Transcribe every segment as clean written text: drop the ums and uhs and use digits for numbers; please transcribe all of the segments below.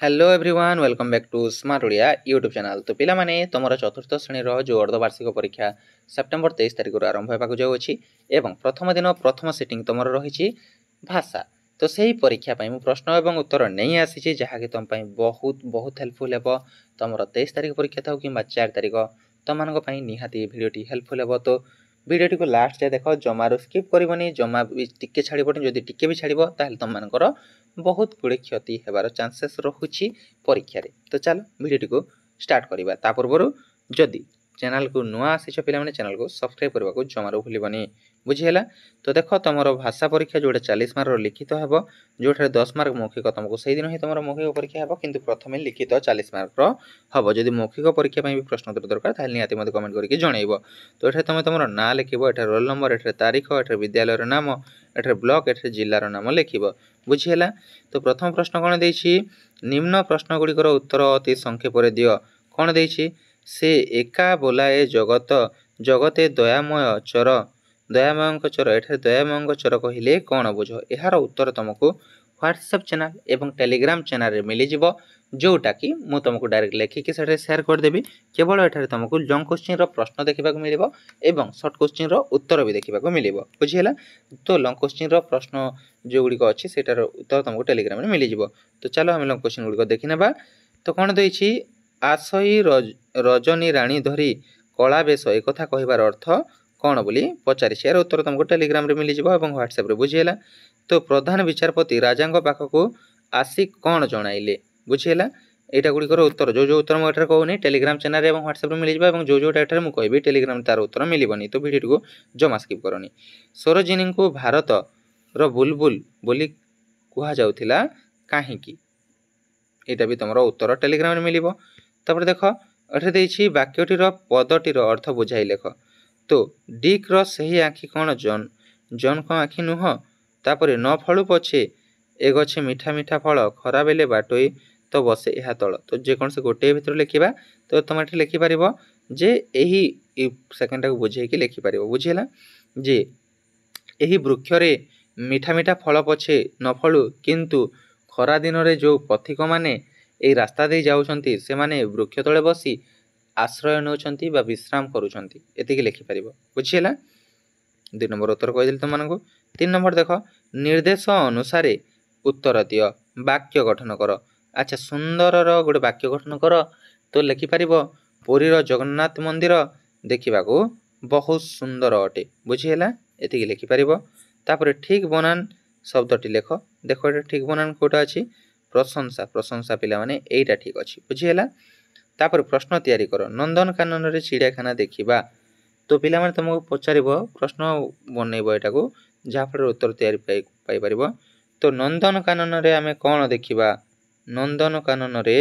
Hello everyone welcome back to smart Odia YouTube channel. तो पिला माने तुमर चतुर्थ श्रेणी जो अर्धवार्षिक परीक्षा सेप्टेम्बर 23 तारिख आरंभ होगा जाऊँगी एवं प्रथम दिन प्रथम सिटिंग तुम रही भाषा। तो सही परीक्षा मुझे प्रश्न और उत्तर नहीं आसी जहाँकि तुम बहुत बहुत हेल्पफुल हे। तुम 23 तारिख परीक्षा था कि 4 तारिख तुम मानी निहाती भिडियोटी हेल्पफुल हे। तो भिडियोटी को लास्ट जाए देख, जमारू स्किप करनी, जमा टिके छाड़बनी, जदि टिके भी छाड़ ताल तुम मानकर बहुत गुड़े क्षति होबार चांसेस रहुछि परीक्षा रे। तो चलो भिडियोटी को स्टार्ट करवा। ता पूर्व जदि चैनल को नुआ आसीछ पिला माने चैनल को सब्सक्राइब करने को जमारू भूलबनी, बुझीला। तो देख तुम भाषा परीक्षा जोटा 40 मार्क लिखित हे, जो 10 मार्क मौखिक तुमको से दिन ही तुम मौखिक परीक्षा हे, किंतु प्रथम लिखित 40 मार्क हम। जदि मौखिक परीक्षा भी प्रश्न उत्तर दरकार निहाती मत कमेंट करके जनइब। तो ये तुम तुम ना लिख, ये रोल नंबर, ये तारीख, ये विद्यालय नाम, ये ब्लॉक, ये जिलार नाम लिख, बुझीला। तो प्रथम प्रश्न कौन देछि, निम्न प्रश्न गुड़िकर उत्तर अति संक्षेप दियो। कौन देछि, से एका बोलाए जगत, जगते दयामय चर, दयामय चर, एठारे दयामय चर कहले कौन बुझ। यार उत्तर तुमको व्हाट्सएप चैनल एवं टेलीग्राम चैनल रे मिली जिवो, जोटा कि मु तुमको डायरेक्ट लिखिक शेयर करदेवी। केवल एठारे तुमको लॉन्ग क्वेश्चन रो प्रश्न देखा मिलिबो एवं शॉर्ट क्वेश्चन रो उत्तर भी देखा मिलिबो, बुझीला। तो लॉन्ग क्वेश्चन रो प्रश्न जो गुड़िक अच्छी सेटार उत्तर तुमको टेलीग्राम में मिल जाव। तो चलो आम लॉन्ग क्वेश्चन गुड़िक देखी नेबा। तो कौन देछि, आसई रजनी राणी धरी कला बेश एक कहबार अर्थ कौन बोली पचारि। यार उत्तर तुमको टेलीग्राम रे मिल जाव और व्हाट्सएप रे, बुझीला। तो प्रधान विचारपति राजा पाखक आसी कौन जणाइले, बुझीला। यहाँ गुड़िकर उत्तर जो उत्तर मुझे कहूनी टेलीग्राम चैनल और व्हाट्सएप में मिल जाए, जो जोटा मुझे कहबी टेलीग्राम तार उत्तर मिलबनी। तो भिडियो को जमा स्किप करनी। सरोजिनी को भारत रो बुलबुल बोली कहा जाउथिला काहींकी, एटा भी तुम उत्तर टेलीग्राम में मिलिबो। तापर देख एठे देछि वाक्यटीर पदटीर अर्थ बुझाई लेख। तो डिक रो सही आँखि कौन, जन जन को आँखि नुह। तापर न फलु पछे ए गछे मीठा मीठा फल, खरा बेले बाटोई तो बसे यह तल। तो जेकोसी गोटे भितर लिखा, तो तुम ये लिखिपर जे यही सेकेंड को बुझे लिखिपर, बुझेगा। जे यही वृक्ष रे मीठा मीठा फल पछे न फलु, किंतु खरा दिन रे जो पथिक माने ए रास्ता दे जाउछंती से माने वृक्ष तले बसी आश्रय नौछंती बा विश्राम करूछंती, एतिकी लिखिपर, बुझीला। 2 नंबर उत्तर कहिदेली तुमको। 3 नंबर देख, निर्देश अनुसार उत्तर दियो, वाक्य गठन कर। अच्छा, सुंदर गोटे वाक्य गठन कर। तो लिखिपर, पुरी जगन्नाथ मंदिर देखा बहुत सुंदर अटे, बुझीला, एतिकी लिखिपर। तापर ठीक बनान शब्दटी लेख। देख ये ठीक बनान कोटा अच्छी, प्रशंसा, प्रशंसा पिला माने एटा ठीक अच्छी, बुझीला। तापर प्रश्न तैयारी कर, नंदनकानन रे चिड़ियाखाना देखिबा। तो पिला माने तुमको पचार प्रश्न बनइब एटा को, जहाँफल उत्तर तैयारी पाई परिबो। तो नंदनकानन रे आमे कौन देखिबा, नंदनकानन रे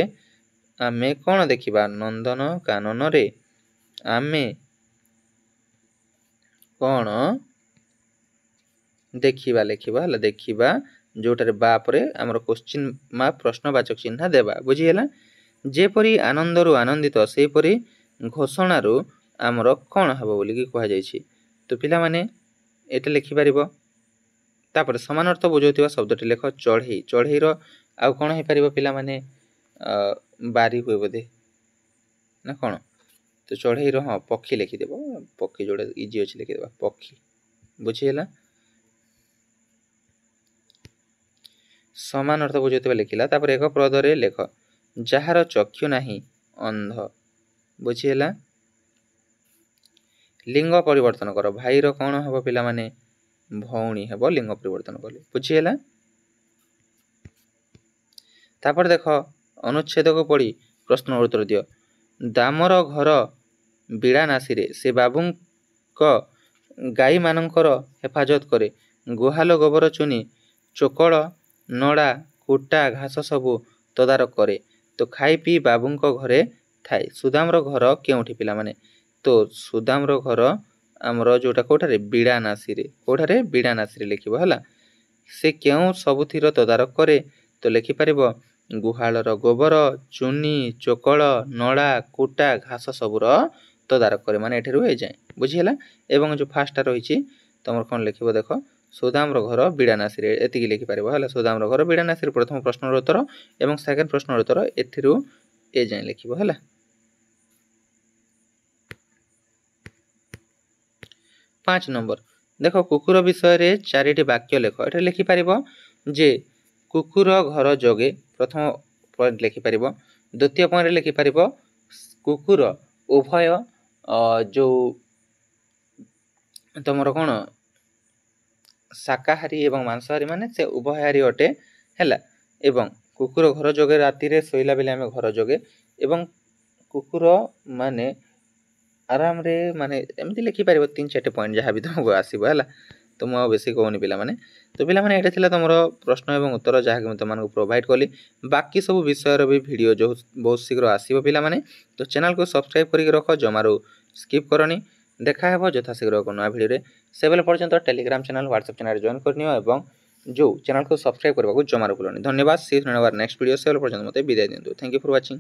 आमे कौन देखिबा, नंदनकानन रे आमे कौन देखिबा लिखिबा, देखिबा जोटारे बापरे आमर क्वेश्चन मार्क प्रश्नवाचक चिन्ह देबा, बुझीला। जेपरी आनंदरु आनंदित सेपरी घोषणारु आमर कौन हबो बोली कहा जायछि। तो पिला माने एटा लिखि परिबो। तापर समान अर्थ बुझाउथिबा शब्दटी लेख, चढ़ई, चढ़ईर आ कौन हे परिबो पिला माने बारी हुए बोधे ना कौन। तो चढ़ईर हाँ पक्षी लिखिदेव, पक्षी जोड़ा इजी अच्छे लिखिदेवा पक्षी, बुझीला। समान अर्थ बुझाउथिबा लिखिला। तापर एक पदरे लेख, जार चक्षु नाही अंध, बुझीला। लिंग परिवर्तन कर, भाईर कौन हम पिला माने भौणी हेब, लिंग परिवर्तन कले, बुझीला। तापर देख अनुच्छेद को पढ़ी प्रश्न उत्तर दियो। दामर घर बिड़ानासी रे से बाबू गाई मानकर हेफाजत करे, गुहाल गोबर चुनी चोकड़ नड़ा कुटा घास सबू तदारक करे। तो खाई पी बाबू घरे थाए। सुदामर घर केउठी पिला माने, तो सुदामर घर आमर जोटा कोठारे बिड़ानासी रे, कोठारे बिड़ानासी रे लिखिबो हला। से केउ सबुथिर तदारक करे, तो लिखिपर गुहालर गोबर चुनी चोकड़ नड़ा कुटा घास सबूर तदारक करे, माने एठी ए जाए, बुझीला। एवं जो फास्टा रही तुम कौन लिखिबो देख, ସୁଦାମର ଘର ବିଡ଼ାନାସୀରେ ଏତିକି ଲେଖିପାରିବ ହେଲା। ସୁଦାମର ଘର ବିଡ଼ାନାସୀରେ ପ୍ରଥମ ପ୍ରଶ୍ନର ଉତ୍ତର ଏବଂ ସେକେଣ୍ଡ ପ୍ରଶ୍ନର ଉତ୍ତର ଏଥିରୁ ଏ ଯାଏଁ ଲେଖିବ ହେଲା। 5 ନମ୍ବର ଦେଖ କୁକୁର ବିଷୟରେ 4ଟି ବାକ୍ୟ ଲେଖ। ଏଠାରେ ଲେଖିପାରିବ ଯେ କୁକୁର ଘର ଜଗେ, ପ୍ରଥମ ପଏଣ୍ଟ ଲେଖିପାରିବ। ଦ୍ୱିତୀୟ ପଏଣ୍ଟରେ ଲେଖିପାରିବ କୁକୁର ଉଭୟ ଯେଉଁ ତମର କ'ଣ ଶାକାହାରୀ ଏବଂ ମାଂସାହାରୀ ମାନେ ସେ ଉଭୟହାରୀ ଅଟେ ହେଲା। ଏବଂ କୁକୁର ଘର ଜଗେ, ରାତିରେ ଶୋଇଲା ବେଳେ ଆମେ ଘର ଜଗେ। ଏବଂ କୁକୁର ମାନେ ଆରାମରେ ମାନେ ଏମିତି ଲେଖିପାରିବ 3-4ଟି ପଏଣ୍ଟ ଯାହା ବି ତୁମକୁ ଆସିବ ହେଲା। ତ ମୁଁ ଆଉ ବେଶୀ କହୁନି ପିଲାମାନେ। ତ ପିଲାମାନେ ଏଇଟା ଥିଲା ତୁମର ପ୍ରଶ୍ନ ଏବଂ ଉତ୍ତର ଯାହାକି ମୁଁ ତୁମମାନଙ୍କୁ ପ୍ରୋଭାଇଡ଼ କଲି। ବାକି ସବୁ ବିଷୟର ବି ଭିଡ଼ିଓ ଯେଉଁ ବହୁତ ଶୀଘ୍ର ଆସିବ ପିଲାମାନେ। ତ ଚ୍ୟାନେଲକୁ ସବସ୍କ୍ରାଇବ୍ କରିକି ରଖ, ଜମାରୁ ସ୍କିପ୍ କରନି। ଦେଖା ହେବ ଯଥାଶୀଘ୍ର ଏକ ନୂଆ ଭିଡ଼ିଓରେ। ସେବେଲେ ପର୍ଯ୍ୟନ୍ତ Telegram channel, WhatsApp channel join କରିନିଅ ଏବଂ ଯେଉଁ ଚ୍ୟାନେଲକୁ ସବସ୍କ୍ରାଇବ୍ କରିବାକୁ ଜମାରୁ ଭୁଲନି। ଧନ୍ୟବାଦ। ସି ଧନ୍ୟବାଦ ନେକ୍ସଟ ଭିଡ଼ିଓ। ସେବେଲେ ପର୍ଯ୍ୟନ୍ତ ମୋତେ ବିଦାୟ ଦିଅନ୍ତୁ। Thank you for watching.